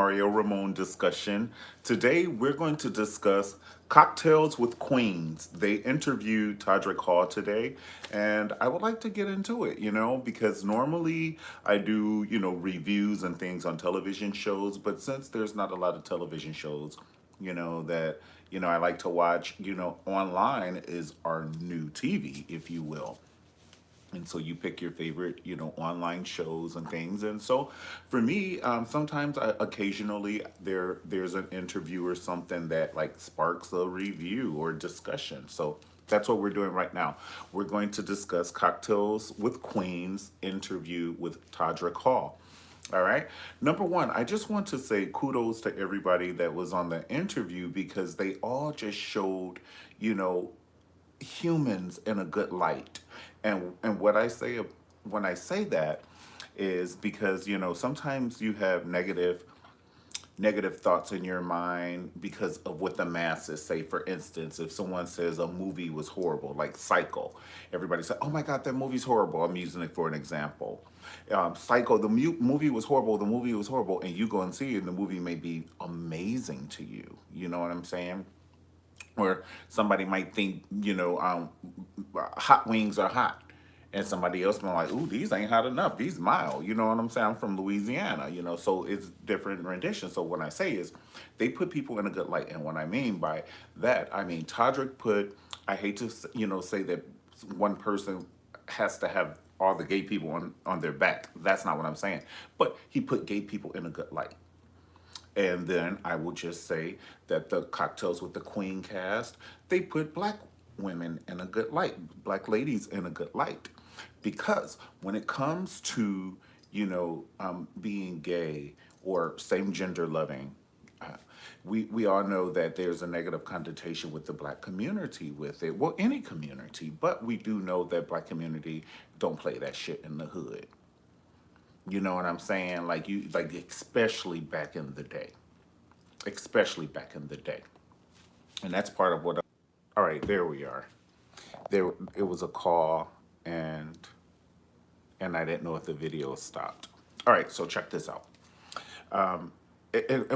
Mario Ramon discussion. Today we're going to discuss cocktails with queens. They interviewed Todrick Hall today, and I would like to get into it, because normally I do, reviews and things on television shows, but since there's not a lot of television shows, that, I like to watch, online is our new TV, if you will. And so you pick your favorite, online shows and things. And so for me, sometimes occasionally there's an interview or something that like sparks a review or discussion. So that's what we're doing right now. We're going to discuss Cocktails with Queens interview with Todrick Hall. All right. Number one, I just want to say kudos to everybody that was on the interview because they all just showed, you know, humans in a good light. And what I say when I say that is because sometimes you have negative thoughts in your mind because of what the masses say. For instance, if someone says a movie was horrible, like Psycho, everybody said, "Oh my God, that movie's horrible." I'm using it for an example. Psycho, the movie was horrible. The movie was horrible, and you go and see it, and the movie may be amazing to you. You know what I'm saying? Or somebody might think, hot wings are hot. And somebody else might like, ooh, these ain't hot enough. These mild. You know what I'm saying? I'm from Louisiana, so it's different renditions. So what I say is they put people in a good light. And what I mean by that, I mean, Todrick put, I hate to, say that one person has to have all the gay people on their back. That's not what I'm saying. But he put gay people in a good light. And then I will just say that the Cocktails with the Queen cast, they put black women in a good light, black ladies in a good light. Because when it comes to, being gay or same gender loving, we all know that there's a negative connotation with the black community with it. Well, any community, but we do know that black community don't play that shit in the hood. You know what I'm saying? Like especially back in the day. Especially back in the day. And that's part of what all right, there we are. There it was a call and I didn't know if the video stopped. All right, so check this out. And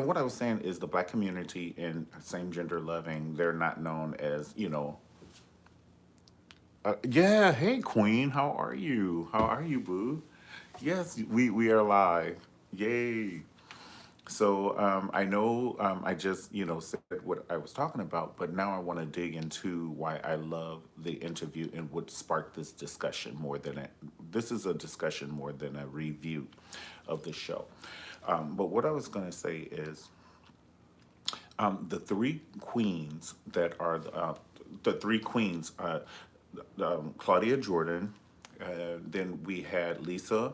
what I was saying is the black community and same gender loving, they're not known as, yeah, hey Queen, how are you? How are you, boo? Yes, we are live. Yay. So I know I just said what I was talking about, but now I want to dig into why I love the interview and what sparked this discussion more than this is a discussion more than a review of the show. But what I was going to say is the three queens that are the three queens, Claudia Jordan, then we had Lisa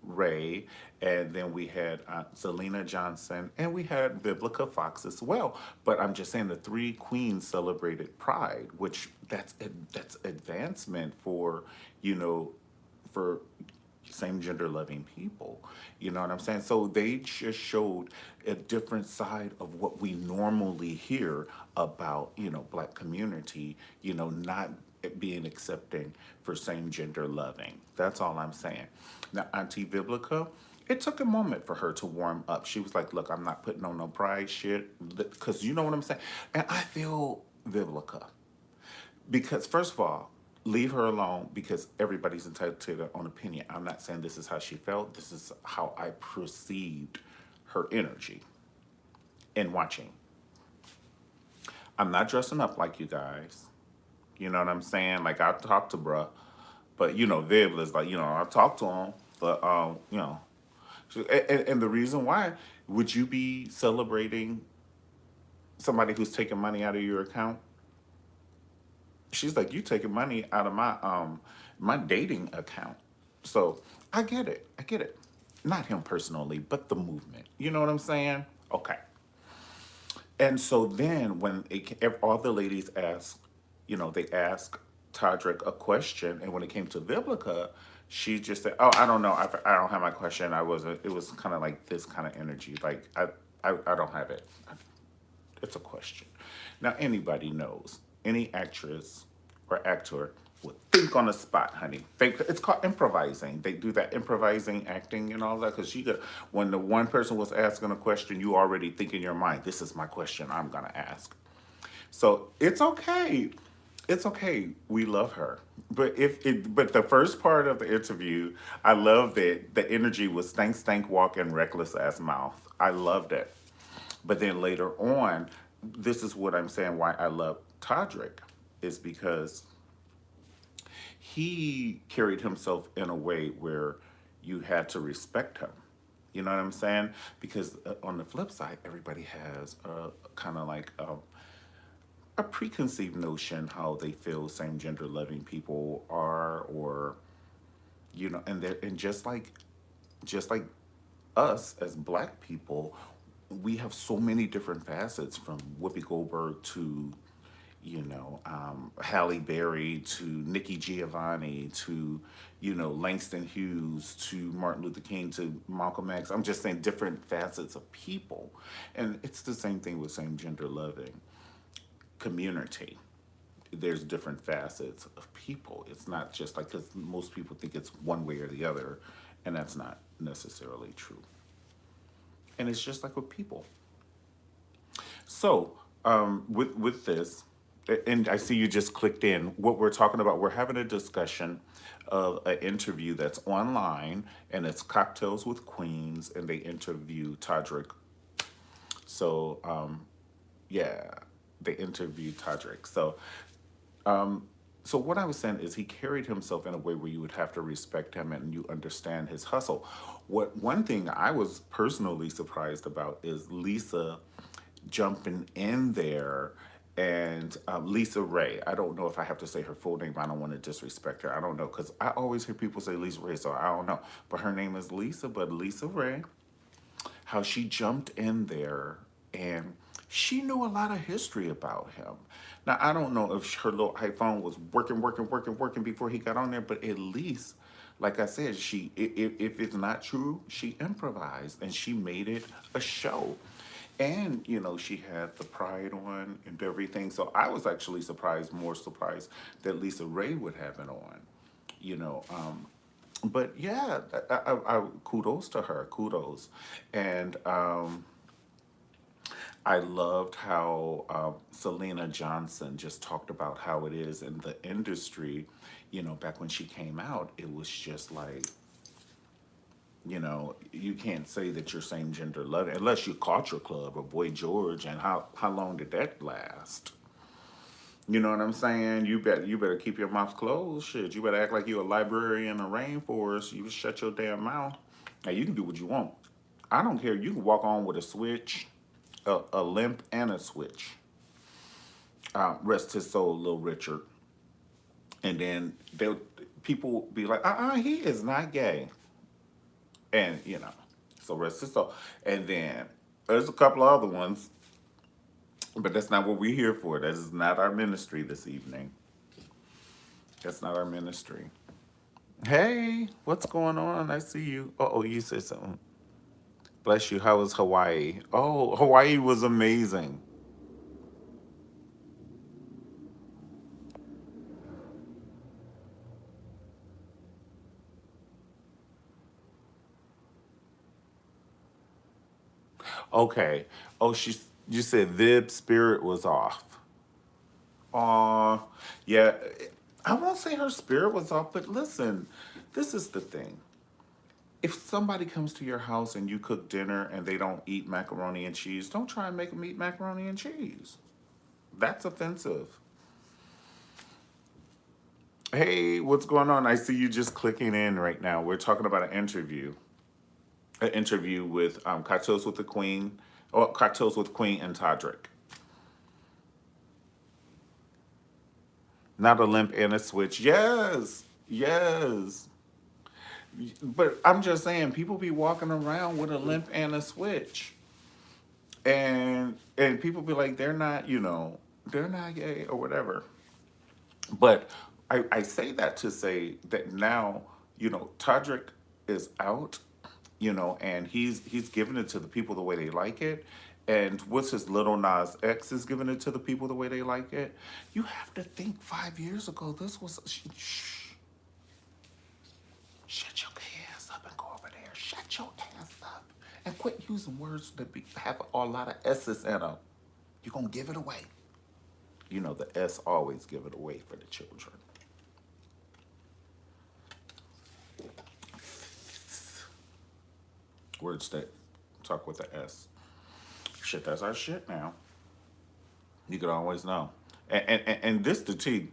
Ray, and then we had Selena Johnson, and we had Vivica Fox as well. But I'm just saying the three queens celebrated Pride, which that's advancement for for same gender loving people. You know what I'm saying? So they just showed a different side of what we normally hear about, black community, not being accepting for same gender loving. That's all I'm saying. Now, Auntie Biblica, it took a moment for her to warm up. She was like, look, I'm not putting on no pride shit. Because you know what I'm saying? And I feel Biblica. Because first of all, leave her alone because everybody's entitled to their own opinion. I'm not saying this is how she felt. This is how I perceived her energy in watching. I'm not dressing up like you guys. You know what I'm saying? Like I talk to bruh, but Viv is like, I talk to him, but and the reason why would you be celebrating somebody who's taking money out of your account? She's like, you taking money out of my dating account. So I get it. I get it. Not him personally, but the movement. You know what I'm saying? Okay. And so then when if all the ladies asked, they asked Todrick a question, and when it came to Vivica, she just said, "Oh, I don't know. I don't have my question. I wasn't. It was kind of like this kind of energy. Like I don't have it. It's a question." Now anybody knows, any actress or actor Well, think on the spot, honey. Think. It's called improvising. They do that improvising acting and all that. Because she got when the one person was asking a question, you already think in your mind, "This is my question. I'm gonna ask." So it's okay. It's okay. We love her. But the first part of the interview, I love that the energy was stank stank walking reckless ass mouth. I loved it. But then later on, this is what I'm saying why I love Todrick is because he carried himself in a way where you had to respect him. You know what I'm saying? Because on the flip side, everybody has a kind of like a preconceived notion how they feel same gender loving people are, or and just like us as black people, we have so many different facets from Whoopi Goldberg to Halle Berry to Nikki Giovanni to, Langston Hughes to Martin Luther King to Malcolm X. I'm just saying different facets of people. And it's the same thing with same gender loving community. There's different facets of people. It's not just like, because most people think it's one way or the other, and that's not necessarily true. And it's just like with people. So, with this, and I see you just clicked in. What we're talking about, we're having a discussion of an interview that's online, and it's Cocktails with Queens, and they interview Todrick. So, yeah, they interviewed Todrick. So what I was saying is he carried himself in a way where you would have to respect him and you understand his hustle. What one thing I was personally surprised about is Lisa jumping in there and Lisa Ray. I don't know if I have to say her full name. I don't want to disrespect her. I don't know because I always hear people say Lisa Ray, so I don't know. But her name is Lisa. But Lisa Ray, how she jumped in there and she knew a lot of history about him. Now I don't know if her little iPhone was working before he got on there, but at least, like I said, if it's not true, she improvised and she made it a show. And she had the pride on and everything. So I was actually more surprised that Lisa Ray would have it on. You know, but yeah, kudos to her, kudos, and I loved how Selena Johnson just talked about how it is in the industry. Back when she came out, it was just like, you can't say that you're same gender loving unless you Culture Club or Boy George. And how long did that last? You know what I'm saying? You better keep your mouth closed. Shit, you better act like you're a librarian in a rainforest. You shut your damn mouth. Now you can do what you want. I don't care. You can walk on with a switch, a limp, and a switch. Rest his soul, Little Richard. And then people be like, he is not gay. And so rest his soul. And then there's a couple of other ones, but that's not what we're here for. That is not our ministry this evening. That's not our ministry. Hey, what's going on? I see you. Oh, you said something. Bless you. How was Hawaii? Oh, Hawaii was amazing. Okay. Oh, you said Vib's spirit was off. Aw, yeah. I won't say her spirit was off, but listen, this is the thing. If somebody comes to your house and you cook dinner and they don't eat macaroni and cheese, don't try and make them eat macaroni and cheese. That's offensive. Hey, what's going on? I see you just clicking in right now. We're talking about an interview with Cocktails with the Queen, or Cocktails with Queen and Todrick. Not a limp and a switch. Yes, yes. But I'm just saying, people be walking around with a limp and a switch, and people be like, they're not gay or whatever. But I say that to say that now, Todrick is out and he's giving it to the people the way they like it. And what's his Little Nas X is giving it to the people the way they like it. You have to think 5 years ago, this was shut your ass up and go over there. Shut your ass up and quit using words that have a lot of S's in them. You're gonna give it away. The S always give it away for the children. Words that talk with the S. Shit, that's our shit now. You could always know. And this the T.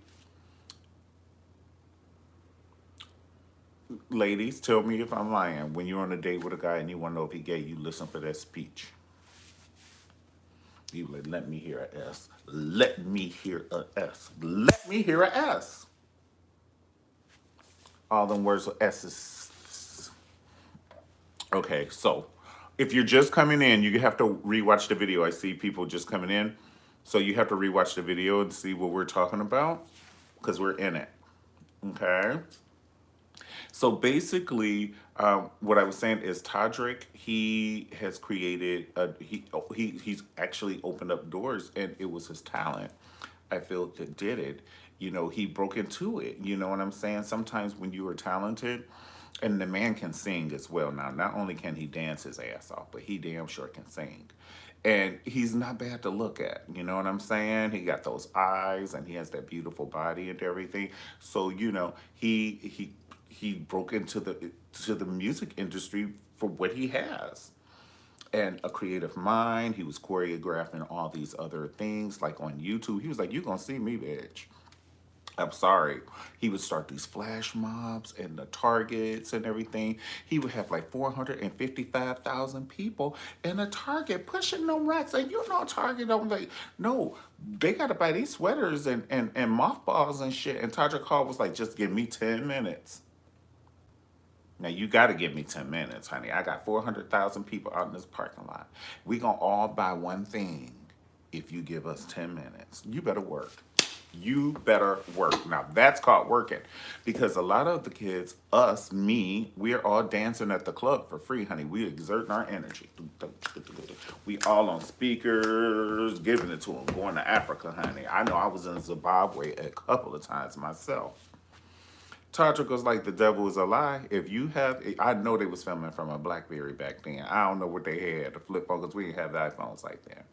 Ladies, tell me if I'm lying. When you're on a date with a guy and you want to know if he gay, you listen for that speech. You like, let me hear a S. Let me hear a S. Let me hear a S. All them words with S's. Okay, so if you're just coming in, you have to rewatch the video. I see people just coming in. So you have to rewatch the video and see what we're talking about because we're in it. Okay? So basically, what I was saying is Todrick, he has created, he's actually opened up doors and it was his talent. I feel that did it. He broke into it. You know what I'm saying? Sometimes when you are talented, and the man can sing as well. Now, not only can he dance his ass off, but he damn sure can sing. And he's not bad to look at. You know what I'm saying? He got those eyes and he has that beautiful body and everything. So, he broke into the music industry for what he has and a creative mind. He was choreographing all these other things like on YouTube. He was like, "You gonna see me, bitch." I'm sorry. He would start these flash mobs and the targets and everything. He would have like 455,000 people in a Target pushing them racks. And Target don't like, no, they got to buy these sweaters and mothballs and shit. And Todrick Hall was like, just give me 10 minutes. Now you got to give me 10 minutes, honey. I got 400,000 people out in this parking lot. We going to all buy one thing if you give us 10 minutes. You better work. You better work. Now that's called working. Because a lot of the kids, us, me, we're all dancing at the club for free, honey. We exerting our energy. We all on speakers, giving it to them, going to Africa, honey. I know I was in Zimbabwe a couple of times myself. Todrick was like, the devil is a lie. If you have, I know they was filming from a BlackBerry back then. I don't know what they had, the flip phone, because we didn't have the iPhones like that.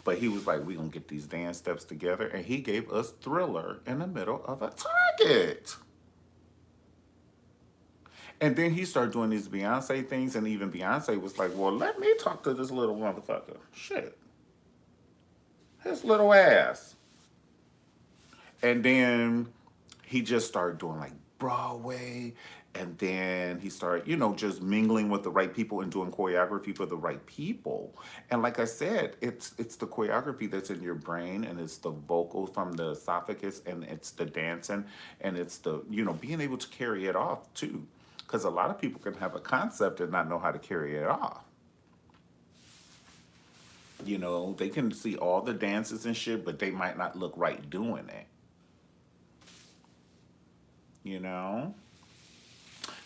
But he was like, we gonna get these dance steps together. And he gave us Thriller in the middle of a Target. And then he started doing these Beyonce things. And even Beyonce was like, well, let me talk to this little motherfucker. Shit. His little ass. And then he just started doing like Broadway. And then he started, just mingling with the right people and doing choreography for the right people. And like I said, it's the choreography that's in your brain, and it's the vocal from the esophagus, and it's the dancing, and it's the, being able to carry it off too. Because a lot of people can have a concept and not know how to carry it off. They can see all the dances and shit, but they might not look right doing it.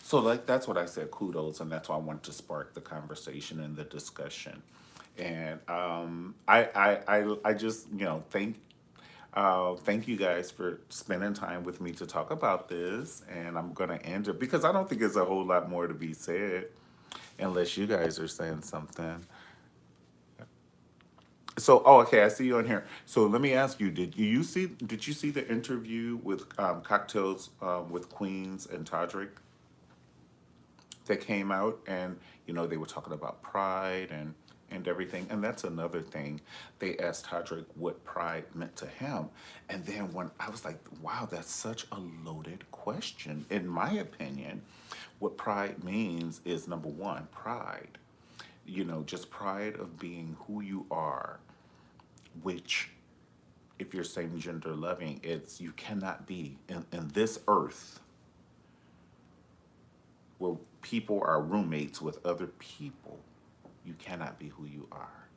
So like that's what I said, kudos, and that's why I wanted to spark the conversation and the discussion. And I just thank you guys for spending time with me to talk about this. And I'm gonna end it because I don't think there's a whole lot more to be said, unless you guys are saying something. So, okay, I see you on here. So let me ask you: Did you see the interview with Cocktails with Queens and Todrick that came out? And they were talking about pride and everything. And that's another thing. They asked Todrick what pride meant to him, and then when I was like, wow, that's such a loaded question. In my opinion, what pride means is, number one, pride. Just pride of being who you are, which, if you're same gender loving, it's you cannot be in this earth where people are roommates with other people. You cannot be who you are.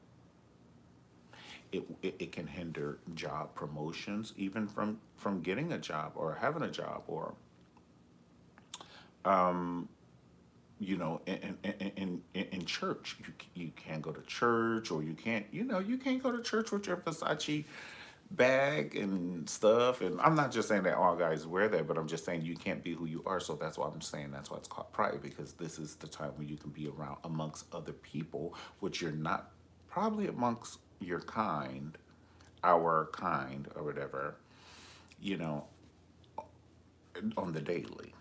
It can hinder job promotions, even from getting a job or having a job, or in church. You can't go to church, or you can't go to church with your Versace bag and stuff. And I'm not just saying that all guys wear that, but I'm just saying you can't be who you are. So that's why I'm saying that's why it's called pride, because this is the time when you can be around amongst other people, which you're not probably amongst your kind, our kind, or whatever, you know, on the daily.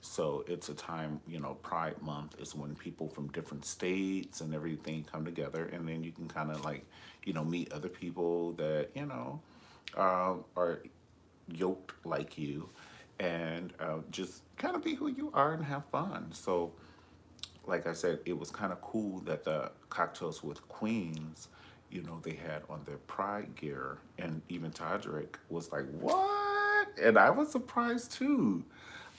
So it's a time, Pride Month is when people from different states and everything come together, and then you can kind of like, meet other people that, are yoked like you, and just kind of be who you are and have fun. So, like I said, it was kind of cool that the Cocktails with Queens, they had on their Pride gear, and even Todrick was like, "What?" And I was surprised too.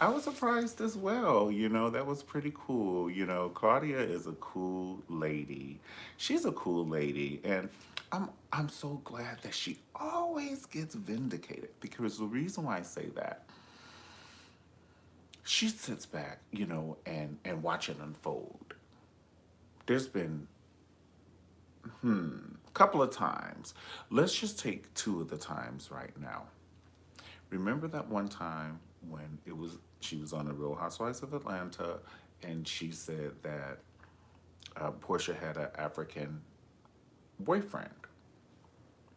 I was surprised as well. That was pretty cool. Claudia is a cool lady. She's a cool lady, and I'm so glad that she always gets vindicated, because the reason why I say that, she sits back, and watch it unfold. There's been a couple of times. Let's just take two of the times right now. Remember that one time when she was on the Real Housewives of Atlanta, and she said that Portia had an African boyfriend,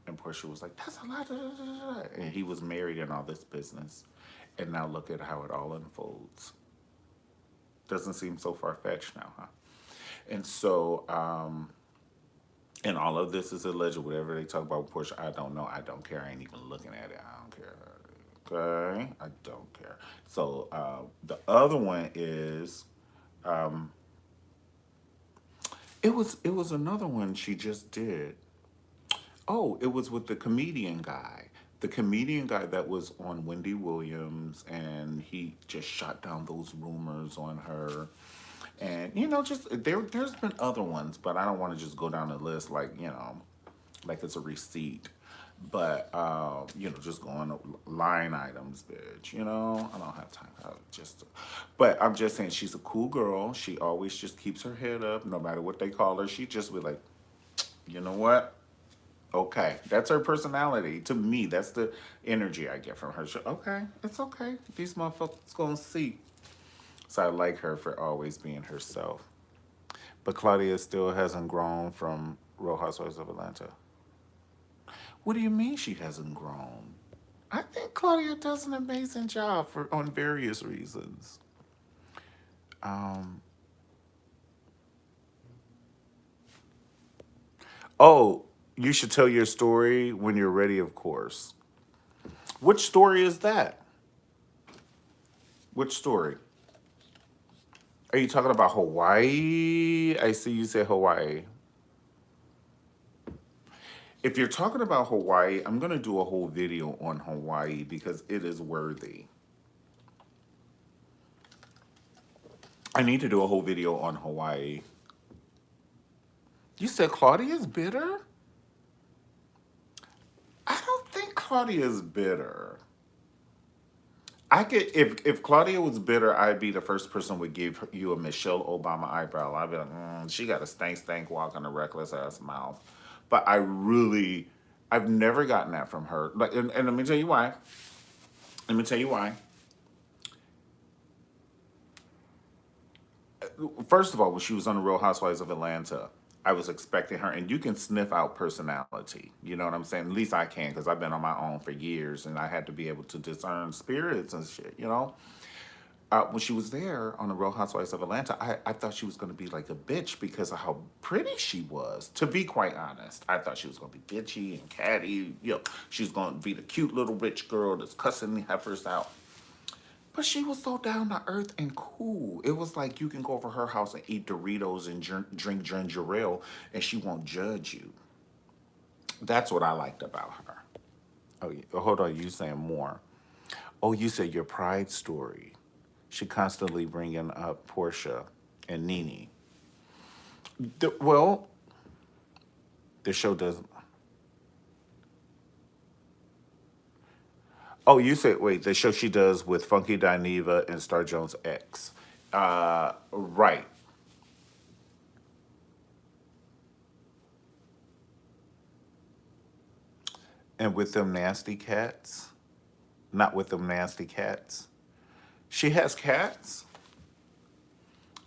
and Portia was like, "That's a lot," and he was married and all this business. And now look at how it all unfolds. Doesn't seem so far fetched now, huh? And so, and all of this is alleged. Whatever they talk about Portia, I don't know. I don't care. I ain't even looking at it. I don't care. Okay, I don't care. So the other one is, it was another one she just did. Oh, it was with the comedian guy. The comedian guy that was on Wendy Williams, and he just shot down those rumors on her. And just there's been other ones, but I don't want to just go down the list like, like it's a receipt. But just going line items, bitch. I don't have time. But I'm just saying she's a cool girl. She always just keeps her head up, no matter what they call her. She just be like, you know what? Okay, that's her personality. To me, that's the energy I get from her. Okay, it's okay. These motherfuckers gonna see. So I like her for always being herself. But Claudia still hasn't grown from Real Housewives of Atlanta. What do you mean she hasn't grown? I think Claudia does an amazing job on various reasons. Um, oh, you should tell your story when you're ready, of course. Which story is that? Which story? Are you talking about Hawaii? I see you say Hawaii. If you're talking about Hawaii, I'm going to do a whole video on Hawaii because it is worthy. I need to do a whole video on Hawaii. You said Claudia's bitter? I don't think Claudia's bitter. I could, if Claudia was bitter, I'd be the first person would give you a Michelle Obama eyebrow. I'd be like, she got a stank walk and a reckless ass mouth. But I've never gotten that from her. Like, and let me tell you why. Let me tell you why. First of all, when she was on the Real Housewives of Atlanta, I was expecting her, and you can sniff out personality. You know what I'm saying? At least I can, because I've been on my own for years, and I had to be able to discern spirits and shit. When she was there on the Real Housewives of Atlanta, I thought she was going to be like a bitch because of how pretty she was. To be quite honest, I thought she was going to be bitchy and catty. She was going to be the cute little rich girl that's cussing the heifers out. But she was so down to earth and cool. It was like you can go over her house and eat Doritos and drink ginger ale, and she won't judge you. That's what I liked about her. Oh, hold on, you saying more? Oh, you said your pride story. She constantly bringing up Portia and Nene. Well, the show doesn't. Oh, you said, wait, the show she does with Funky Dineva and Star Jones X. Right. And with them nasty cats. Not with them nasty cats. She has cats?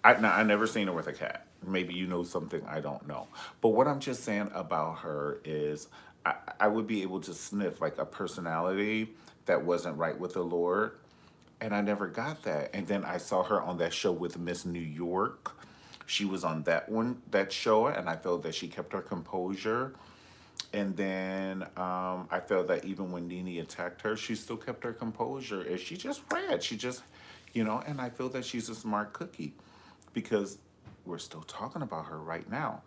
I never seen her with a cat. Maybe you know something I don't know. But what I'm just saying about her is I would be able to sniff like a personality that wasn't right with the Lord. And I never got that. And then I saw her on that show with Miss New York. She was on that show, and I felt that she kept her composure. And then I felt that even when Nene attacked her, she still kept her composure. And she just read. She just, and I feel that she's a smart cookie because we're still talking about her right now.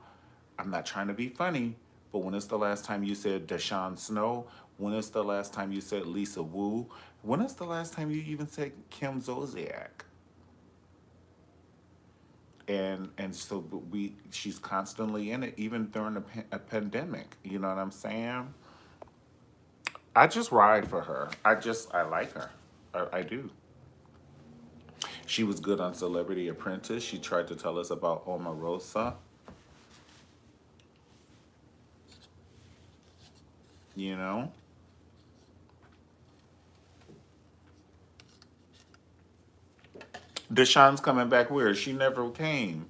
I'm not trying to be funny, but when is the last time you said Deshaun Snow? When is the last time you said Lisa Wu? When is the last time you even said Kim Zolciak? And so she's constantly in it, even during a pandemic. You know what I'm saying? I just ride for her. I like her. I do. She was good on Celebrity Apprentice. She tried to tell us about Omarosa. You know, Deshaun's coming back where she never came.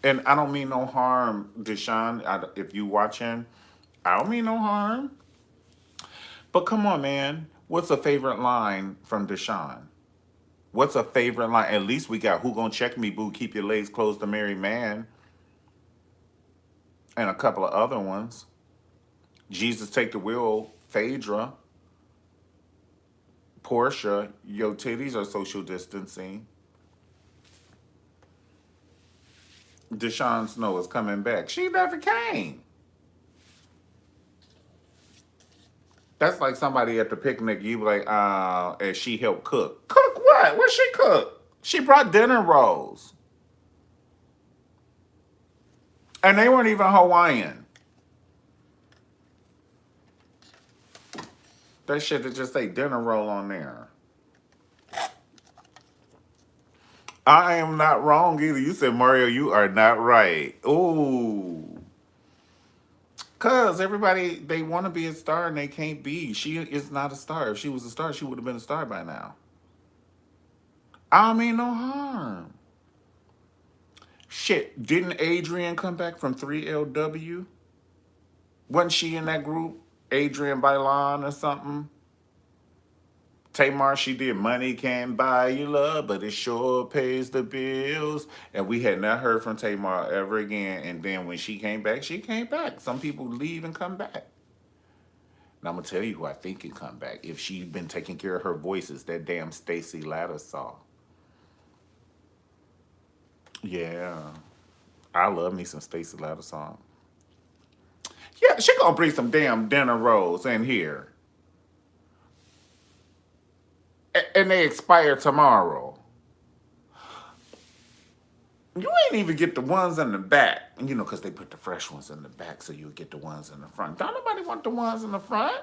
And I don't mean no harm, Deshaun. If you watching, I don't mean no harm. But come on, man. What's a favorite line from Deshaun? What's a favorite line? At least we got "Who Gonna Check Me, Boo? Keep your legs closed, to marry man," and a couple of other ones. Jesus Take the Wheel, Phaedra, Portia. Your titties are social distancing. Deshaun Snow is coming back. She never came. That's like somebody at the picnic. You be like, and she helped cook. Cook what? What she cook? She brought dinner rolls, and they weren't even Hawaiian. That shit that just say dinner roll on there. I am not wrong either. You said, Mario, you are not right. Ooh. Cause everybody they want to be a star and they can't be. She is not a star. If she was a star, she would have been a star by now. I mean no harm. Shit, didn't Adrian come back from 3LW? Wasn't she in that group? Adrian Bailan or something? Tamar, she did Money Can't Buy You Love, but it sure pays the bills. And we had not heard from Tamar ever again. And then when she came back, she came back. Some people leave and come back. Now I'm gonna tell you who I think can come back. If she's been taking care of her voices, that damn Stacey Lattisaw. Yeah. I love me some Stacey Lattisaw. Yeah, she gonna bring some damn dinner rolls in here. And they expire tomorrow. You ain't even get the ones in the back. Because they put the fresh ones in the back so you get the ones in the front. Don't nobody want the ones in the front.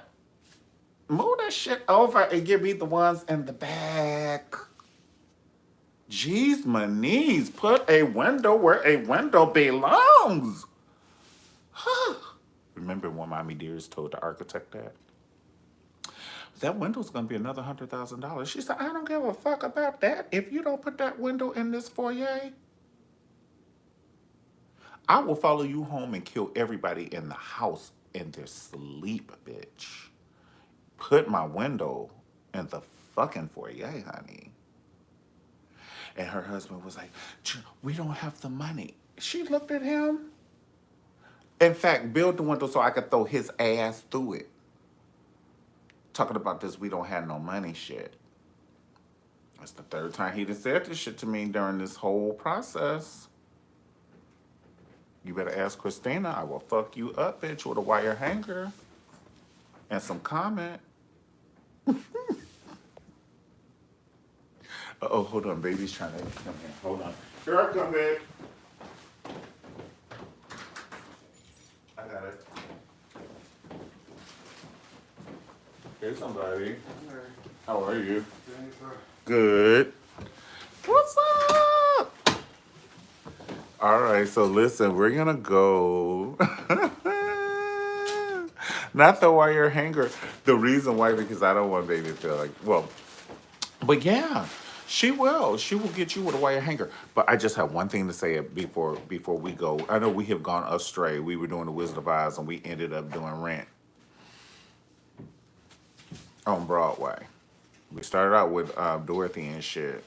Move that shit over and give me the ones in the back. Jeez, my knees. Put a window where a window belongs. Remember when Mommy Dearest told the architect that? That window's gonna be another $100,000. She said, I don't give a fuck about that. If you don't put that window in this foyer, I will follow you home and kill everybody in the house in their sleep, bitch. Put my window in the fucking foyer, honey. And her husband was like, we don't have the money. She looked at him. In fact, build the window so I could throw his ass through it. Talking about this, we don't have no money shit. That's the third time he done said this shit to me during this whole process. You better ask Christina. I will fuck you up, bitch, with a wire hanger and some comment. Uh-oh, hold on. Baby's trying to come in. Hold on. Here I come, babe. I got it. Here's somebody. How are you? Good. What's up? All right, so listen, we're gonna go. Not the wire hanger. The reason why, because I don't want baby to feel like, well, but yeah, she will. She will get you with a wire hanger. But I just have one thing to say before we go. I know we have gone astray. We were doing the Wizard of Oz and we ended up doing Rent on Broadway. We started out with Dorothy and shit,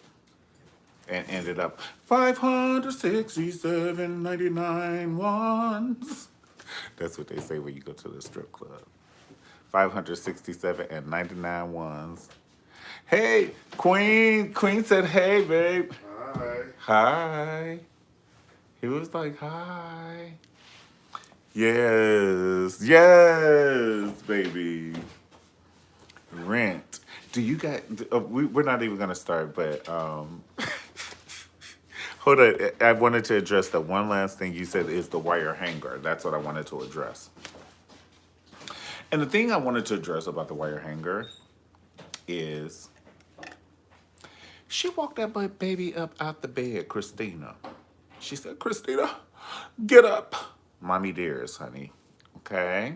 and ended up 567.99 ones. That's what they say when you go to the strip club. 567 and 99 ones. Hey, Queen. Queen said, hey, babe. Hi. Hi. He was like, hi. Yes. Yes, baby. Rent. Do you guys, we're not even going to start, but hold on. I wanted to address the one last thing you said is the wire hanger. That's what I wanted to address. And the thing I wanted to address about the wire hanger is she walked that baby up out the bed, Christina. She said, Christina, get up. Mommy dears, honey. Okay?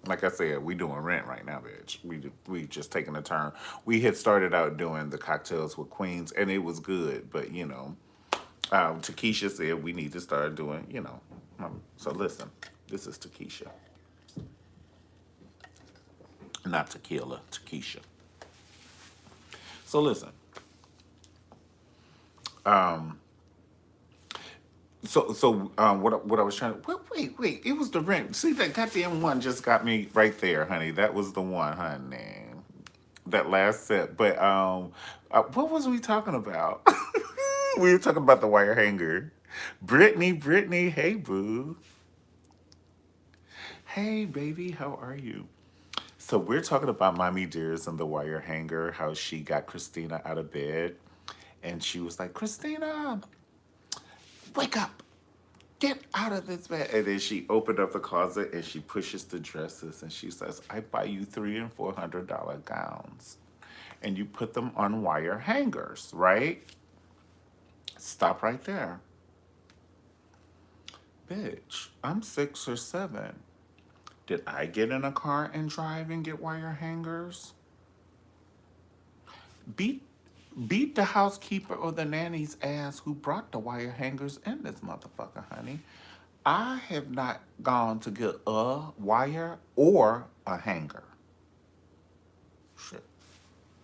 Like I said, we doing Rent right now, bitch. We just taking a turn. We had started out doing the cocktails with Queens, and it was good, but you know, Takesha said we need to start doing, you know. So listen, this is Takesha, not tequila, Takesha. So listen, what I was trying to wait, it was the Rent. See, that goddamn one just got me right there, honey. That was the one, honey. That last set. But what was we talking about? We were talking about the wire hanger. Brittany, hey boo. Hey baby, how are you? So we're talking about Mommy Dearest and the wire hanger, how she got Christina out of bed. And she was like, Christina, wake up. Get out of this bed. And then she opened up the closet and she pushes the dresses and she says, I buy you $300 and $400 gowns. And you put them on wire hangers, right? Stop right there. Bitch, I'm 6 or 7. Did I get in a car and drive and get wire hangers? Beat beat the housekeeper or the nanny's ass who brought the wire hangers in this motherfucker, honey. I have not gone to get a wire or a hanger. Shit.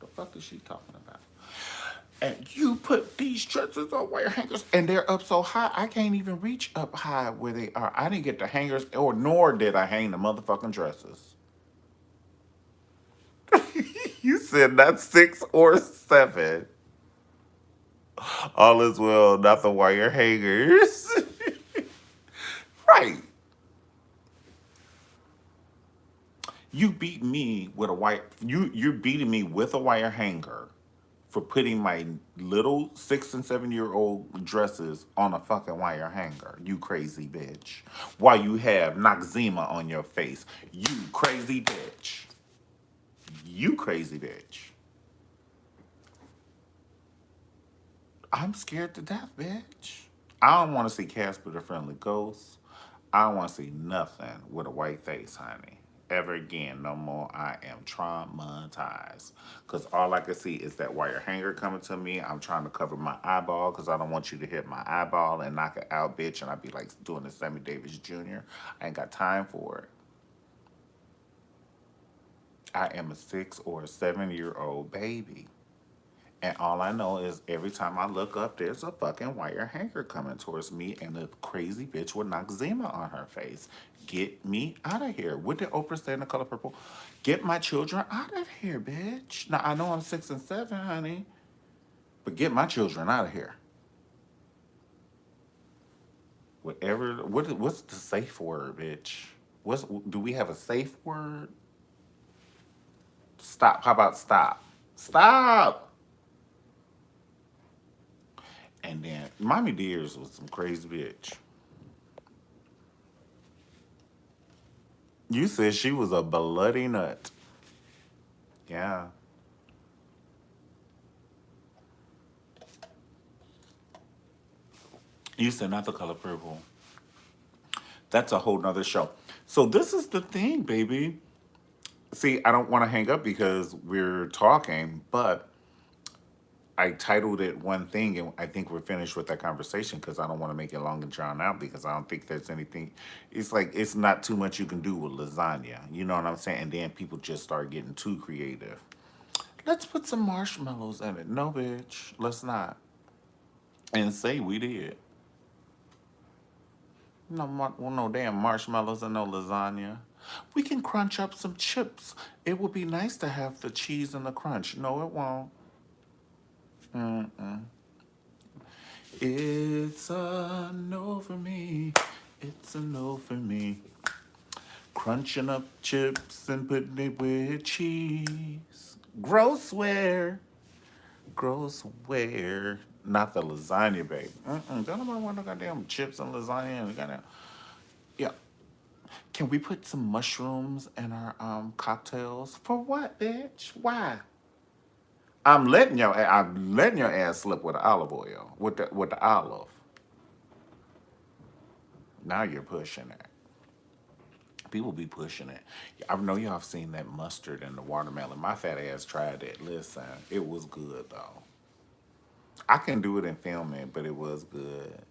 The fuck is she talking about? And you put these dresses on wire hangers and they're up so high, I can't even reach up high where they are. I didn't get the hangers, or nor did I hang the motherfucking dresses. You said not 6 or 7. All is well, not the wire hangers. Right. You beat me with a wire. You're beating me with a wire hanger for putting my little 6 and 7 year old dresses on a fucking wire hanger. You crazy bitch. While you have Noxzema on your face. You crazy bitch. You crazy bitch. I'm scared to death, bitch. I don't want to see Casper the Friendly Ghost. I don't want to see nothing with a white face, honey. Ever again, no more. I am traumatized. Because all I can see is that wire hanger coming to me. I'm trying to cover my eyeball because I don't want you to hit my eyeball and knock it out, bitch. And I'd be like doing the Sammy Davis Jr. I ain't got time for it. I am a 6 or 7 year old baby. And all I know is every time I look up, there's a fucking wire hanger coming towards me and a crazy bitch with Noxzema on her face. Get me out of here. What did Oprah say in The Color Purple? Get my children out of here, bitch. Now, I know I'm 6 and 7, honey, but get my children out of here. What's the safe word, bitch? Do we have a safe word? Stop. How about stop? Stop. And then Mommy Dearest was some crazy bitch. You said she was a bloody nut. Yeah. You said not the color purple. That's a whole nother show. So this is the thing, baby. See, I don't want to hang up because we're talking, but I titled it one thing, and I think we're finished with that conversation because I don't want to make it long and drawn out because I don't think there's anything. It's like it's not too much you can do with lasagna. You know what I'm saying? And then people just start getting too creative. Let's put some marshmallows in it. No, bitch, let's not. And say we did. No, well, no damn marshmallows and no lasagna. We can crunch up some chips. It would be nice to have the cheese and the crunch. No, it won't. Mm-mm. It's a no for me. It's a no for me. Crunching up chips and putting it with cheese. Grossware. Grossware. Not the lasagna, babe. Don't nobody want no goddamn chips and lasagna and goddamn. Yeah. Can we put some mushrooms in our cocktails? For what, bitch? Why? I'm letting your ass slip with the olive oil. With the olive. Now you're pushing it. People be pushing it. I know y'all have seen that mustard and the watermelon. My fat ass tried it. Listen, it was good though. I can do it in filming, but it was good.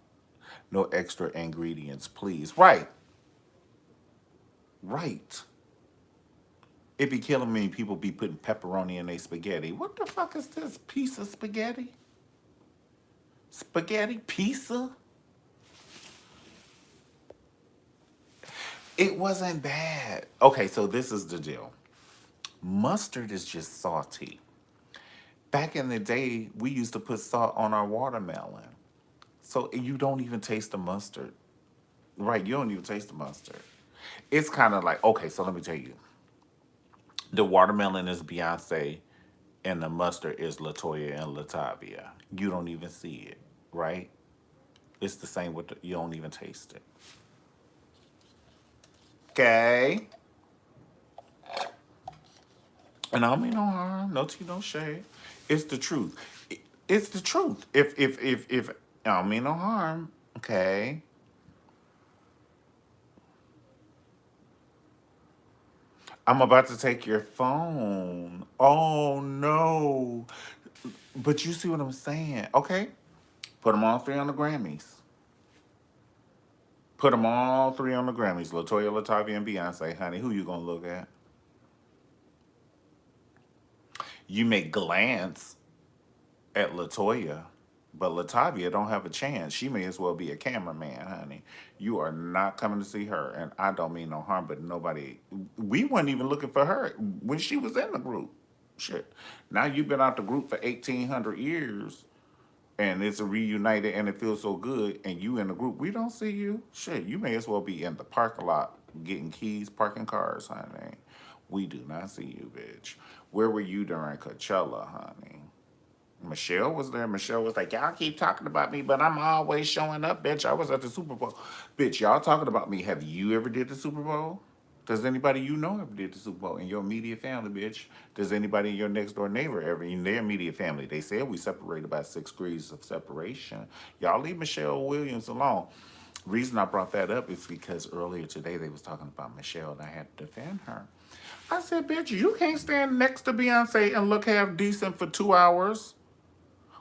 No extra ingredients, please. Right, right. It be killing me. People be putting pepperoni in their spaghetti. What the fuck is this piece of spaghetti? Spaghetti pizza? It wasn't bad. Okay, so this is the deal. Mustard is just salty. Back in the day, we used to put salt on our watermelon. So you don't even taste the mustard. Right, you don't even taste the mustard. It's kind of like, okay, so let me tell you. The watermelon is Beyonce and the mustard is Latoya and Latavia. You don't even see it, right? It's the same with you don't even taste it. Okay? And I don't mean no harm, no tea, no shade. It's the truth. It's the truth. If I don't mean no harm, okay? I'm about to take your phone. Oh no. But you see what I'm saying? Okay? Put them all three on the Grammys. Put them all three on the Grammys. Latoya, Latavia, and Beyonce, honey. Who you gonna look at? You may glance at Latoya, but Latavia don't have a chance. She may as well be a cameraman, honey. You are not coming to see her, and I don't mean no harm, but nobody. We weren't even looking for her when she was in the group. Shit. Now you've been out the group for 1,800 years, and it's a reunited, and it feels so good, and you in the group. We don't see you. Shit. You may as well be in the parking lot getting keys, parking cars, honey. We do not see you, bitch. Where were you during Coachella, honey? Michelle was there. Michelle was like, y'all keep talking about me, but I'm always showing up, bitch. I was at the Super Bowl. Bitch, y'all talking about me. Have you ever did the Super Bowl? Does anybody you know ever did the Super Bowl in your immediate family, bitch? Does anybody in your next door neighbor ever in their immediate family? They said we separated by 6 degrees of separation. Y'all leave Michelle Williams alone. Reason I brought that up is because earlier today they was talking about Michelle and I had to defend her. I said, bitch, you can't stand next to Beyonce and look half decent for 2 hours.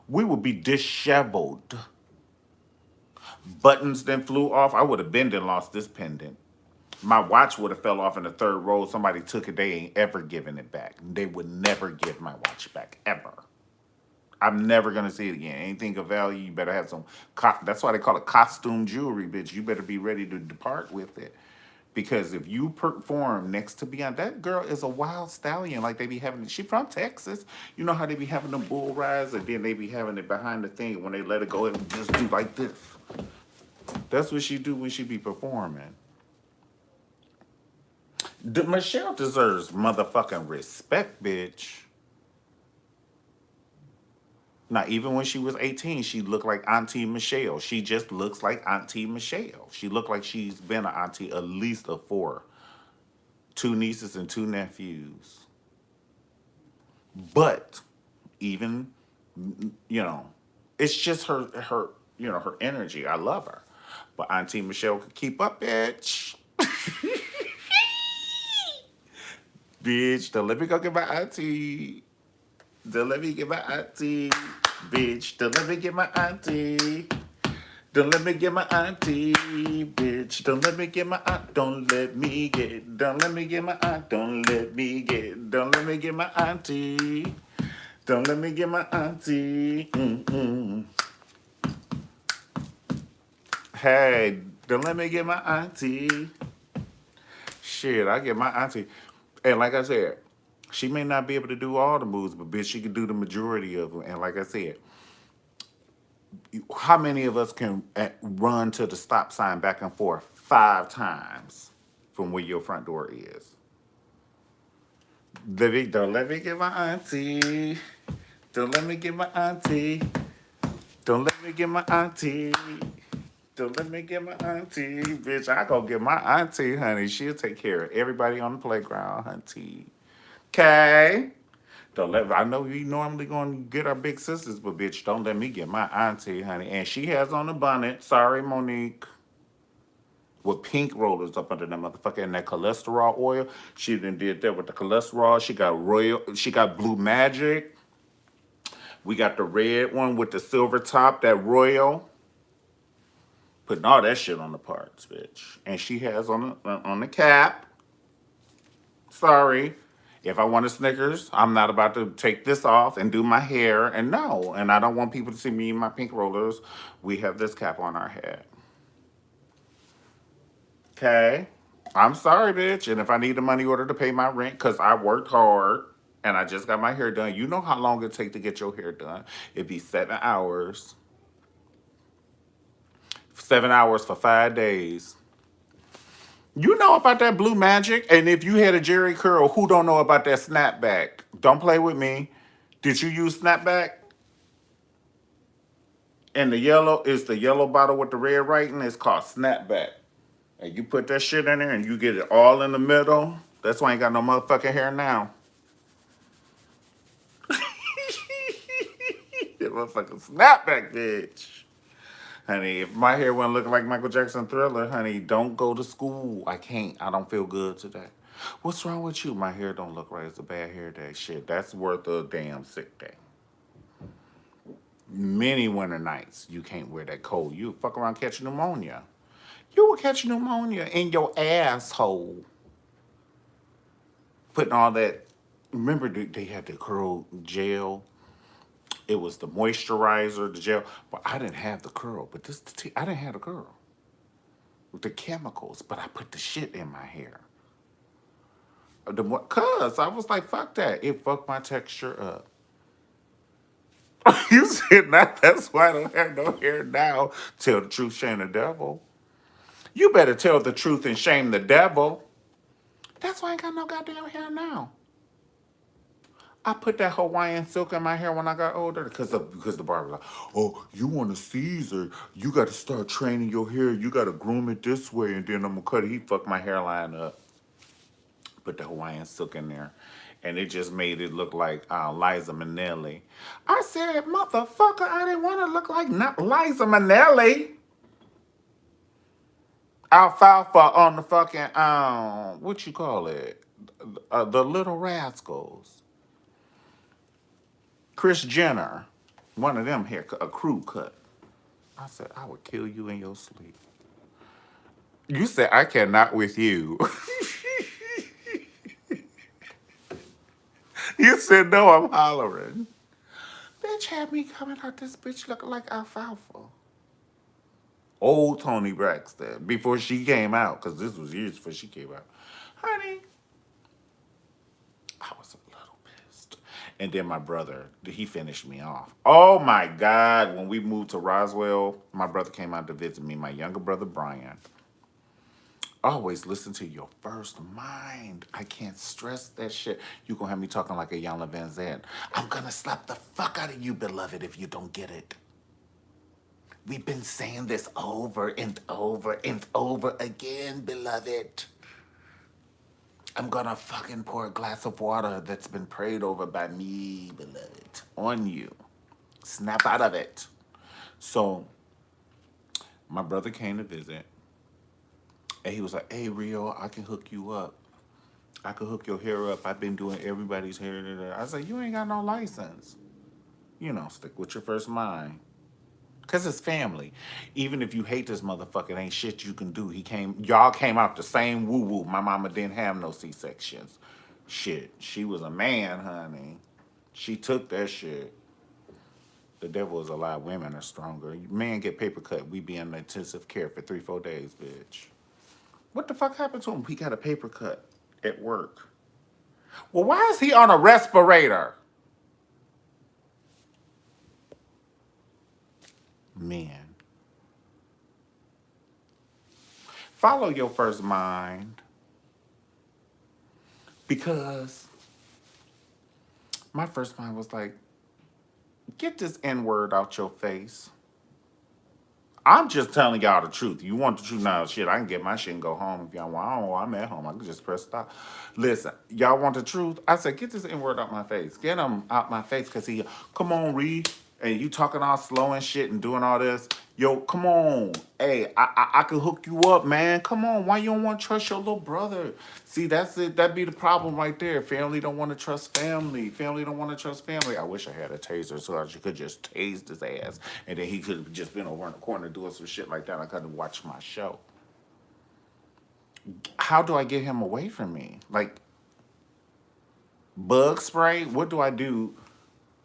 We would be disheveled. Buttons then flew off. I would have been and lost this pendant. My watch would have fell off in the third row. Somebody took it. They ain't ever giving it back. They would never give my watch back ever. I'm never gonna see it again. Anything of value, you better have some. That's why they call it costume jewelry, bitch. You better be ready to depart with it. Because if you perform next to Beyonce, that girl is a wild stallion. Like they be having, she from Texas. You know how they be having them bull rides, and then they be having it behind the thing when they let it go and just do like this. That's what she do when she be performing. Michelle deserves motherfucking respect, bitch. Now, even when she was 18, she looked like Auntie Michelle. She just looks like Auntie Michelle. She looked like she's been an auntie at least of four. Two nieces and two nephews. But even, you know, it's just her her energy. I love her. But Auntie Michelle could keep up, bitch. Bitch, don't let me go get my auntie. Don't let me get my auntie. Bitch, don't let me get my auntie. Don't let me get my auntie, bitch. Don't let me get my aunt. Don't let me get. Don't let me get my aunt. Don't let me get. Don't let me get my auntie. Don't let me get my auntie. Mm-mm. Hey, don't let me get my auntie. Shit, I get my auntie. And like I said, she may not be able to do all the moves, but bitch, she can do the majority of them. And like I said, how many of us can run to the stop sign back and forth 5 times from where your front door is? Don't let me get my auntie. Don't let me get my auntie. Don't let me get my auntie. Don't let me get my auntie. Bitch, I go get my auntie, honey. She'll take care of everybody on the playground, auntie. Okay? Don't let. I know you normally gonna get our big sisters, but bitch, don't let me get my auntie, honey. And she has on a bonnet. Sorry, Monique. With pink rollers up under that motherfucker and that cholesterol oil. She done did that with the cholesterol. She got royal. She got blue magic. We got the red one with the silver top, that royal. Putting all that shit on the parts, bitch. And she has on the cap. Sorry. If I want a Snickers, I'm not about to take this off and do my hair. And no. And I don't want people to see me in my pink rollers. We have this cap on our head. Okay? I'm sorry, bitch. And if I need a money order to pay my rent, because I worked hard and I just got my hair done, you know how long it take to get your hair done. It'd be 7 hours. 7 hours for 5 days. You know about that blue magic, and if you had a Jerry curl, who don't know about that snapback? Don't play with me. Did you use snapback? And the yellow is the yellow bottle with the red writing. It's called snapback. And you put that shit in there, and you get it all in the middle. That's why I ain't got no motherfucking hair now. That motherfucking snapback, bitch. Honey, if my hair wasn't looking like Michael Jackson Thriller, honey, don't go to school. I can't. I don't feel good today. What's wrong with you? My hair don't look right. It's a bad hair day. Shit, that's worth a damn sick day. Many winter nights, you can't wear that coat. You fuck around catching pneumonia. You will catch pneumonia in your asshole. Putting all that. Remember, they had the curl gel. It was the moisturizer, the gel. But I didn't have the curl. But I didn't have the curl. With the chemicals. But I put the shit in my hair. Cause I was like, fuck that. It fucked my texture up. You said that. That's why I don't have no hair now. Tell the truth, shame the devil. You better tell the truth and shame the devil. That's why I ain't got no goddamn hair now. I put that Hawaiian silk in my hair when I got older because the barber was like, oh, you want a Caesar? You got to start training your hair. You got to groom it this way, and then I'm gonna cut it. He fucked my hairline up. Put the Hawaiian silk in there, and it just made it look like Liza Minnelli. I said, motherfucker, I didn't want to look like not Liza Minnelli. Alfalfa on the fucking what you call it? The Little Rascals. Chris Jenner, one of them here, a crew cut. I said, I would kill you in your sleep. You said, I cannot with you. You said, no, I'm hollering. Bitch had me coming out this bitch looking like alfalfa. Old Tony Braxton, before she came out, because this was years before she came out. Honey, I was a little pissed. And then my brother, he finished me off. Oh my God, when we moved to Roswell, my brother came out to visit me, my younger brother, Brian. Always listen to your first mind. I can't stress that shit. You gonna have me talking like a Yana Van Zandt. I'm gonna slap the fuck out of you, beloved, if you don't get it. We've been saying this over and over and over again, beloved. I'm gonna fucking pour a glass of water that's been prayed over by me, beloved, on you. Snap out of it. So My brother came to visit, and he was like, "Hey, Rio, I can hook you up. I can hook your hair up. I've been doing everybody's hair." I was like, "You ain't got no license. Stick with your first mind." Cause it's family. Even if you hate this motherfucker, it ain't shit you can do. Y'all came out the same woo woo. My mama didn't have no C sections. Shit, she was a man, honey. She took that shit. The devil is a lie. Women are stronger. Men get paper cut. We be in intensive care for 3-4 days, bitch. What the fuck happened to him? He got a paper cut at work. Well, why is he on a respirator? Men. Follow your first mind. Because my first mind was like, get this N word out your face. I'm just telling y'all the truth. You want the truth now? Shit, I can get my shit and go home if y'all want. I don't know, I'm at home. I can just press stop. Listen, y'all want the truth? I said, get this N word out my face. Get him out my face because come on, Reed. And you talking all slow and shit and doing all this. Yo, come on. Hey, I can hook you up, man. Come on. Why you don't want to trust your little brother? See, that's it. That'd be the problem right there. Family don't want to trust family. Family don't want to trust family. I wish I had a taser so I could just tase his ass. And then he could have just been over in the corner doing some shit like that. I couldn't watch my show. How do I get him away from me? Like, bug spray? What do I do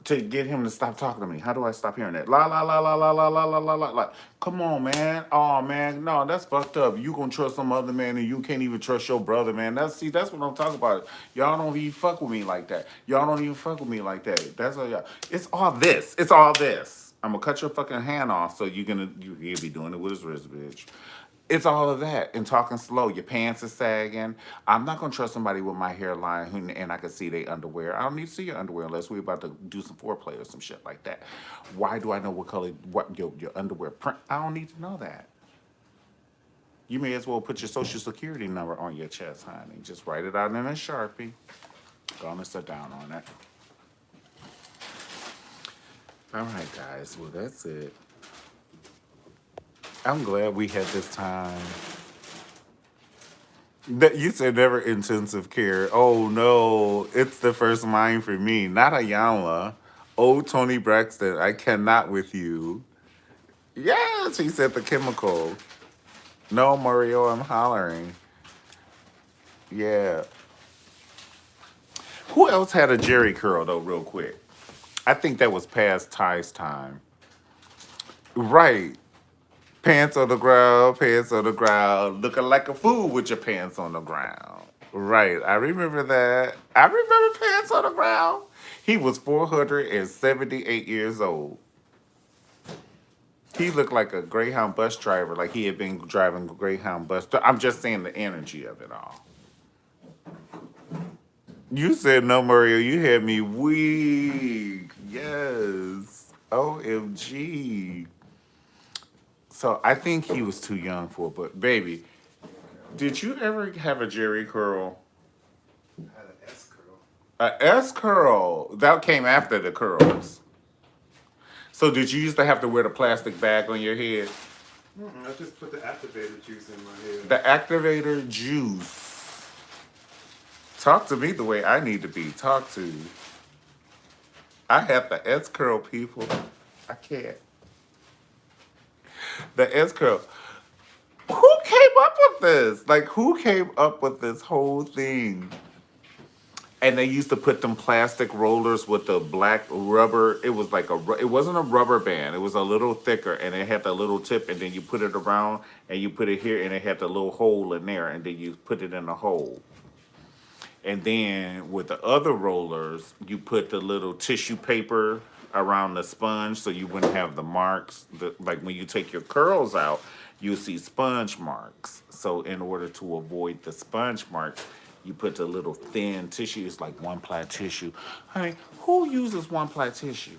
to get him to stop talking to me? How do I stop hearing that? La la la la la la la la la la la. Come on, man. Oh man, no, that's fucked up. You gonna trust some other man and you can't even trust your brother, man. That's what I'm talking about. Y'all don't even fuck with me like that. Y'all don't even fuck with me like that. That's all y'all. It's all this. It's all this. I'm gonna cut your fucking hand off so you'll be doing it with his wrist, bitch. It's all of that and talking slow. Your pants are sagging. I'm not gonna trust somebody with my hairline and I can see their underwear. I don't need to see your underwear unless we're about to do some foreplay or some shit like that. Why do I know what color what your underwear print? I don't need to know that. You may as well put your social security number on your chest, honey. Just write it out in a Sharpie. Go on and sit down on it. All right, guys. Well, that's it. I'm glad we had this time. That you said never intensive care. Oh no, it's the first mind for me, not Ayanla. Oh, Tony Braxton, I cannot with you. Yes, he said the chemical. No, Mario, I'm hollering. Yeah. Who else had a Jerry curl though, real quick? I think that was past Ty's time. Right. Pants on the ground, pants on the ground, looking like a fool with your pants on the ground. Right, I remember that. I remember pants on the ground. He was 478 years old. He looked like a Greyhound bus driver, like he had been driving a Greyhound bus. I'm just saying the energy of it all. You said no, Mario. You had me weak. Yes. OMG. So I think he was too young for it, but baby, did you ever have a Jerry curl? I had an S curl. A S curl. That came after the curls. So did you used to have to wear the plastic bag on your head? I just put the activated juice in my hair. The activator juice. Talk to me the way I need to be talked to. I have the S curl, people. I can't. The S curl. Who came up with this? Like, who came up with this whole thing? And they used to put them plastic rollers with the black rubber. It was like it wasn't a rubber band. It was a little thicker, and it had the little tip, and then you put it around, and you put it here, and it had the little hole in there, and then you put it in the hole. And then with the other rollers, you put the little tissue paper around the sponge so you wouldn't have the marks. Like when you take your curls out, you'll see sponge marks. So in order to avoid the sponge marks, you put the little thin tissue. It's like one ply tissue. Honey, who uses one ply tissue?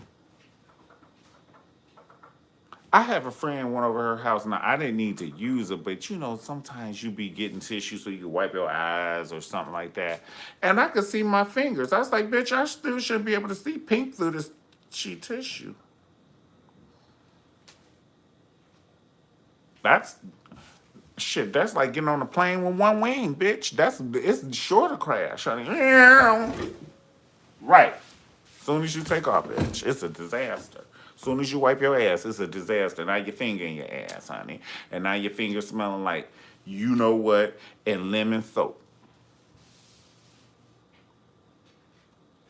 I have a friend went over her house. Now I didn't need to use it, but sometimes you be getting tissue so you can wipe your eyes or something like that. And I could see my fingers. I was like, bitch, I still should be able to see pink through this sheet tissue. That's shit. That's like getting on a plane with one wing, bitch. It's sure to crash, honey. Right. Soon as you take off, bitch, it's a disaster. Soon as you wipe your ass, it's a disaster. Now your finger in your ass, honey, and now your finger smelling like you know what and lemon soap.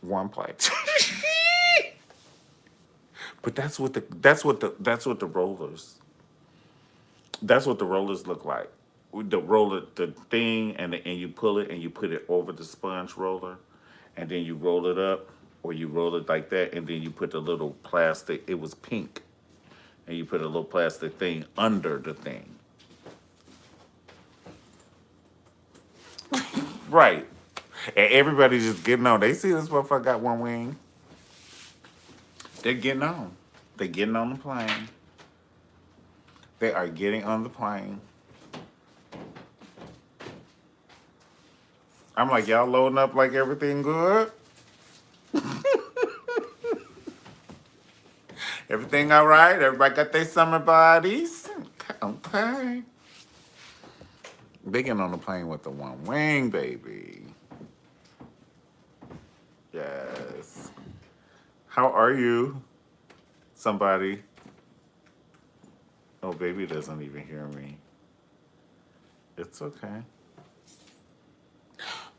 One plate. But that's what the rollers look like. With the roller, the thing, and you pull it and you put it over the sponge roller, and then you roll it up, or you roll it like that, and then you put the little plastic. It was pink, and you put a little plastic thing under the thing. Right. And everybody's just getting on. They see this motherfucker got one wing. They're getting on. They're getting on the plane. They are getting on the plane. I'm like, y'all loading up like everything good? Everything all right? Everybody got their summer bodies? Okay. They getting on the plane with the one wing, baby. Yes. How are you? Somebody. Oh, baby doesn't even hear me. It's okay.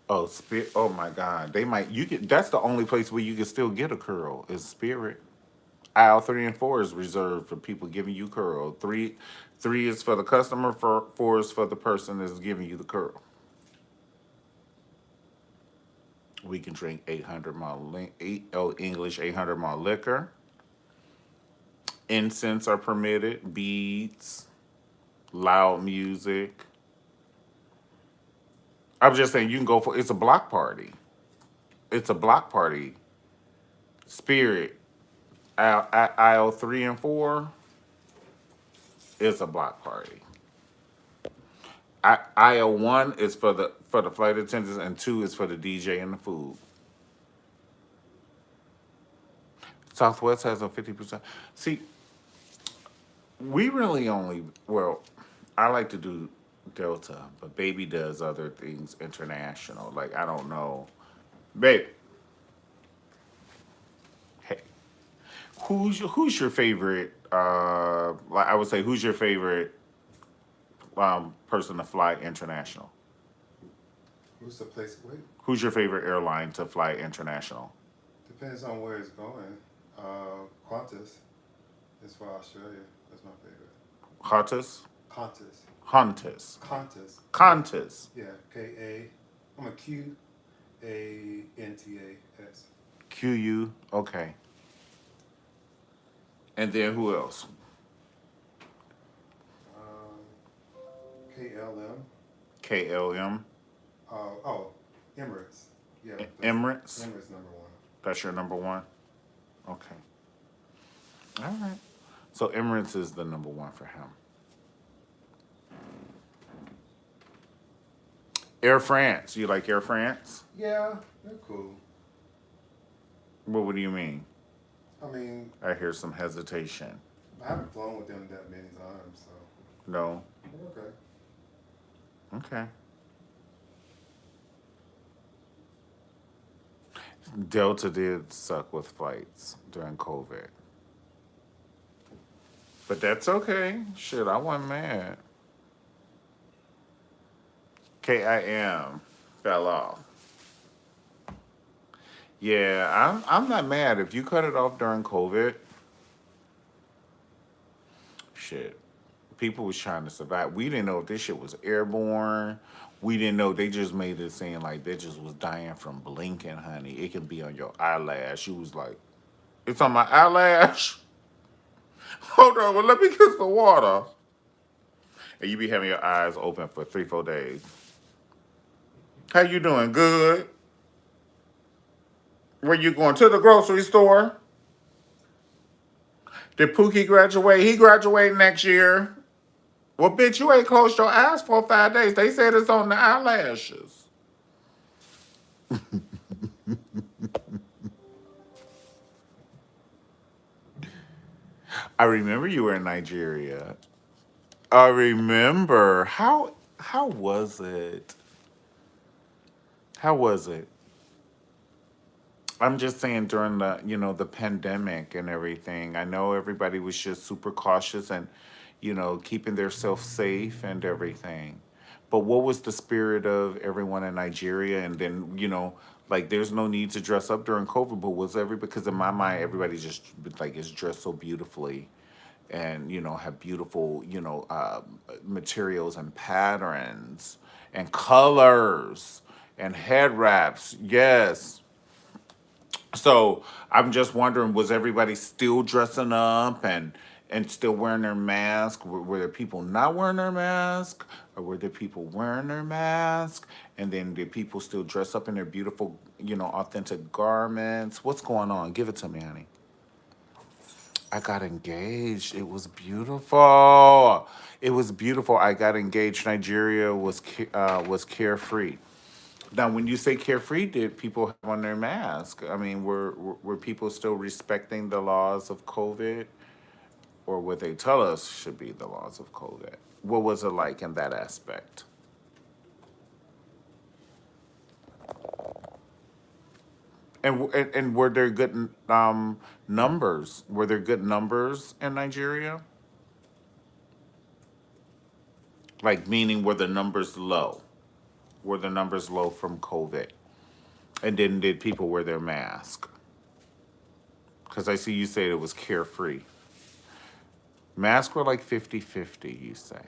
Oh, Spirit. Oh my God. They might. You get. That's the only place where you can still get a curl is Spirit. Aisle 3 and 4 is reserved for people giving you curl. Three is for the customer. Four is for the person that's giving you the curl. We can drink 800 ml English 800 ml liquor. Incense are permitted. Beads, loud music. I'm just saying you can go for. It's a block party. It's a block party. Spirit. Aisle 3 and 4 is a block party. Aisle 1 is for the flight attendants, and 2 is for the DJ and the food. Southwest has a 50%. See, we really only I like to do Delta, but Baby does other things international. Like I don't know, babe. Hey, who's your favorite? Like I would say, who's your favorite person to fly international? Who's the place? Wait, Who's your favorite airline to fly international? depends on where it's going. Qantas is for Australia. That's my favorite. Qantas, Qantas. Qantas, Qantas. Qantas, Yeah. K-A. I'm a Q-A-N-T-A-S. QU. Okay, and then who else? Um, KLM. KLM, Oh, Emirates. Yeah. Emirates. Emirates #1. That's your number one. Okay. All right. So Emirates is the number one for him. Air France. You like Air France? Yeah, they're cool. What do you mean? I mean, I hear some hesitation. I haven't flown with them that many times, so No. they're okay. Okay. Delta did suck with flights during COVID. But that's okay. Shit, I wasn't mad. KIM fell off. Yeah, I'm not mad. If you cut it off during COVID, shit. People was trying to survive. We didn't know if this shit was airborne. We didn't know they just made it seem like bitches was dying from blinking, honey. It can be on your eyelash. You was like, it's on my eyelash. Hold on, well let me kiss the water. And you be having your eyes open for 3-4 days. How you doing? Good. Where you going? To the grocery store? Did Pookie graduate? He graduating next year. Well, bitch, you ain't closed your eyes for 5 days. They said it's on the eyelashes. I remember you were in Nigeria. I remember. How was it? How was it? I'm just saying during the pandemic and everything. I know everybody was just super cautious and, keeping themselves safe and everything. But what was the spirit of everyone in Nigeria? And then, like there's no need to dress up during COVID, but was because in my mind everybody just like is dressed so beautifully and have beautiful materials and patterns and colors and head wraps. Yes, so I'm just wondering, was everybody still dressing up and still wearing their mask? Were there people not wearing their mask, or were there people wearing their mask? And then did people still dress up in their beautiful, authentic garments? What's going on? Give it to me, honey. I got engaged. It was beautiful. It was beautiful. I got engaged. Nigeria was carefree. Now, when you say carefree, did people have on their mask? I mean, were people still respecting the laws of COVID, or what they tell us should be the laws of COVID? What was it like in that aspect? And were there good numbers? Were there good numbers in Nigeria? Like meaning, were the numbers low? Were the numbers low from COVID? And then did people wear their mask? Because I see you say it was carefree. Masks were like 50-50, you say.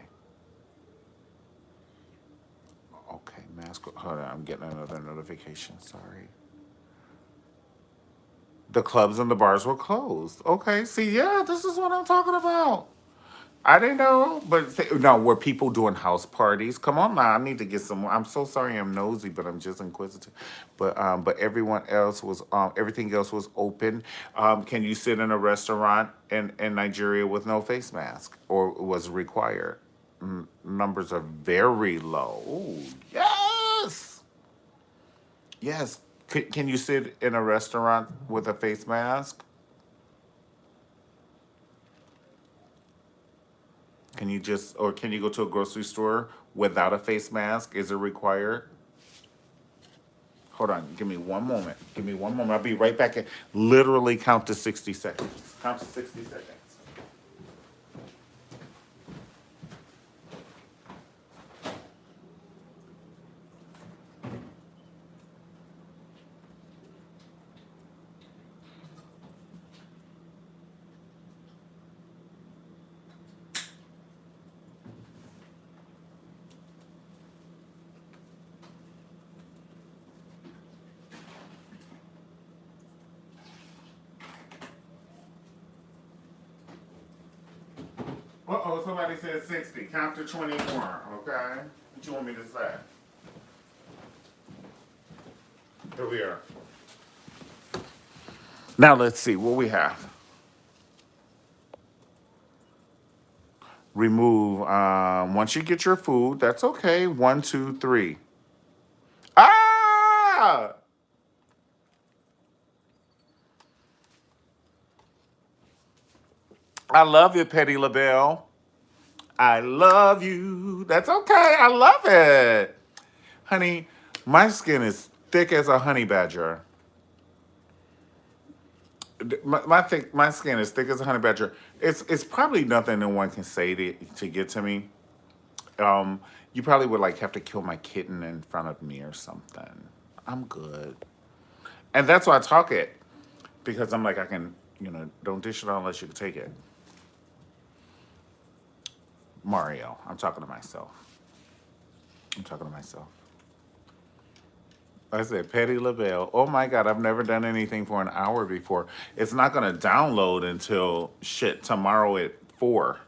Okay, mask. Hold on, I'm getting another notification. Sorry. The clubs and the bars were closed. Okay, see, yeah, this is what I'm talking about. I didn't know, but no, were people doing house parties? Come on now, I need to get some more. I'm so sorry, I'm nosy, but I'm just inquisitive. But everyone else was everything else was open. Can you sit in a restaurant in Nigeria with no face mask, or was required? Numbers are very low. Ooh, yes, yes. Can you sit in a restaurant with a face mask? Or can you go to a grocery store without a face mask? Is it required? Hold on, give me one moment. Give me one moment. I'll be right back. Literally count to 60 seconds. Count to 60 seconds. Uh-oh, somebody said 60. Count to 20 more, okay? What you want me to say? Here we are. Now let's see what we have. Remove. Once you get your food, that's okay. One, two, three. Ah! I love you, Petty LaBelle. I love you. That's okay. I love it. Honey, my skin is thick as a honey badger. My skin is thick as a honey badger. It's probably nothing no one can say to get to me. You probably would like have to kill my kitten in front of me or something. I'm good. And that's why I talk it. Because I'm like I can, don't dish it out unless you can take it. Mario, I'm talking to myself. I'm talking to myself. I said Petty LaBelle. Oh my God, I've never done anything for an hour before. It's not gonna download until shit tomorrow at 4.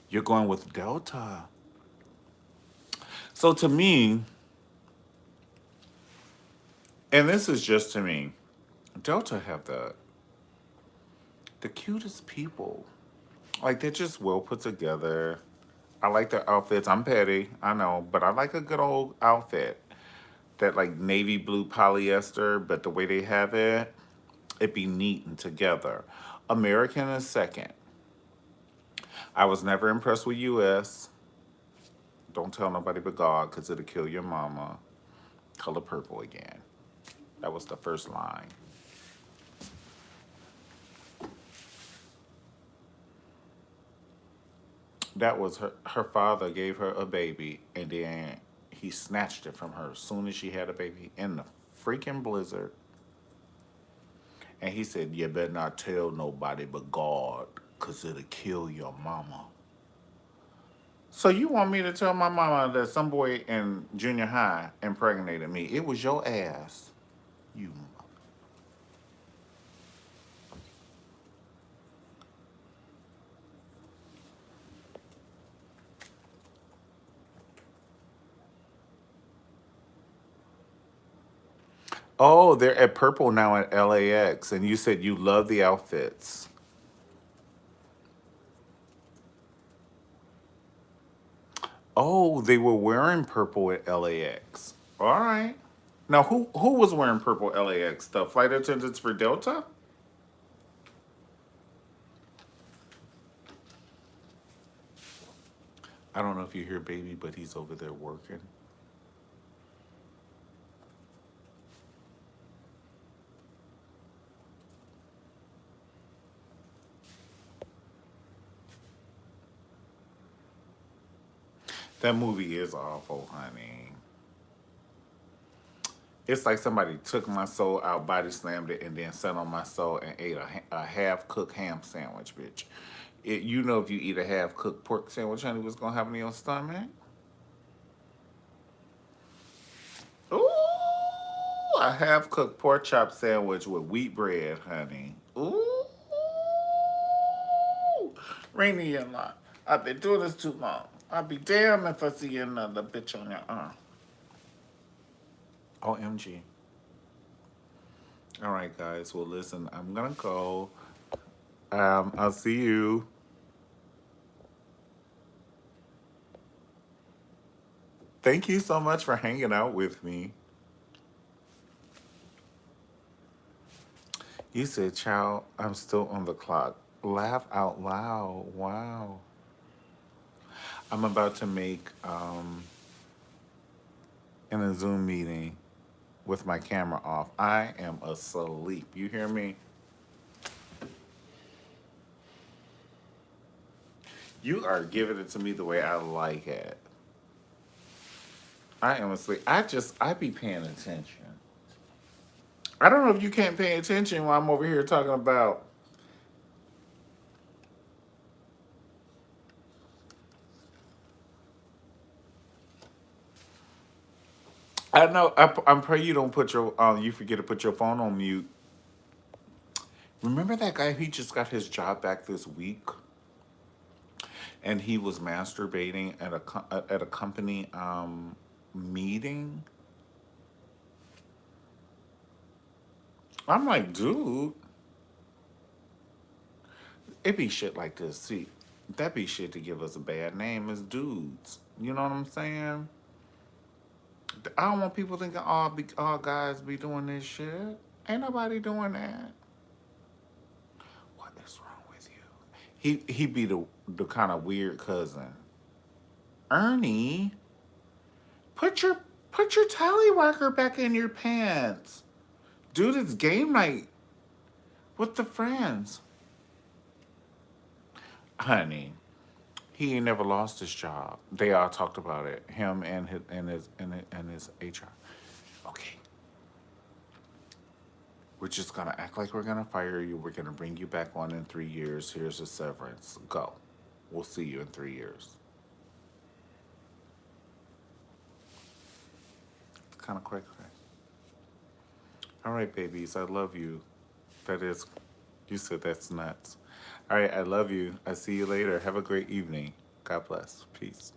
You're going with Delta. So to me, and this is just to me, Delta have the cutest people. Like they're just well put together. I like their outfits. I'm petty, I know, but I like a good old outfit. that like navy blue polyester, but the way they have it, it be neat and together. American is second. I was never impressed with US. Don't tell nobody but God, because it'll kill your mama. Color purple again. That was the first line. That was her father gave her a baby, and then he snatched it from her as soon as she had a baby in the freaking blizzard. And he said, "You better not tell nobody but God, because it'll kill your mama." So you want me to tell my mama that some boy in junior high impregnated me? It was your ass. You. Oh, they're at Purple now at LAX, and you said you love the outfits. Oh, they were wearing purple at LAX. All right. Now, who was wearing purple LAX? The flight attendants for Delta? I don't know if you hear baby, but he's over there working. That movie is awful, honey. It's like somebody took my soul out, body slammed it, and then sat on my soul and ate a half cooked ham sandwich, bitch. You know, if you eat a half cooked pork sandwich, honey, what's gonna happen to your stomach? Ooh, a half cooked pork chop sandwich with wheat bread, honey. Ooh, Rainy a lot. I've been doing this too long. I'll be damned if I see another bitch on your arm. OMG. All right, guys. Well, listen, I'm gonna go. I'll see you. Thank you so much for hanging out with me. You said, "Child, I'm still on the clock." Laugh out loud. Wow. I'm about to make in a Zoom meeting with my camera off. I am asleep. You hear me? You are giving it to me the way I like it. I am asleep. I be paying attention. I don't know if you can't pay attention while I'm over here talking about. I know. I'm praying you don't put your. You forget to put your phone on mute. Remember that guy? He just got his job back this week, and he was masturbating at a company meeting. I'm like, dude, it be shit like this. See, that be shit to give us a bad name as dudes. You know what I'm saying? I don't want people thinking all guys be doing this shit. Ain't nobody doing that. What is wrong with you? He be the kind of weird cousin. Ernie, put your put your tallywhacker back in your pants. Dude, it's game night with the friends. Honey, he ain't never lost his job. They all talked about it. Him and his HR. Okay. We're just gonna act like we're gonna fire you. We're gonna bring you back on in 3 years. Here's a severance. Go. We'll see you in 3 years. It's kind of quick, right? All right, babies. I love you. That is, you said that's nuts. All right, I love you. I see you later. Have a great evening. God bless. Peace.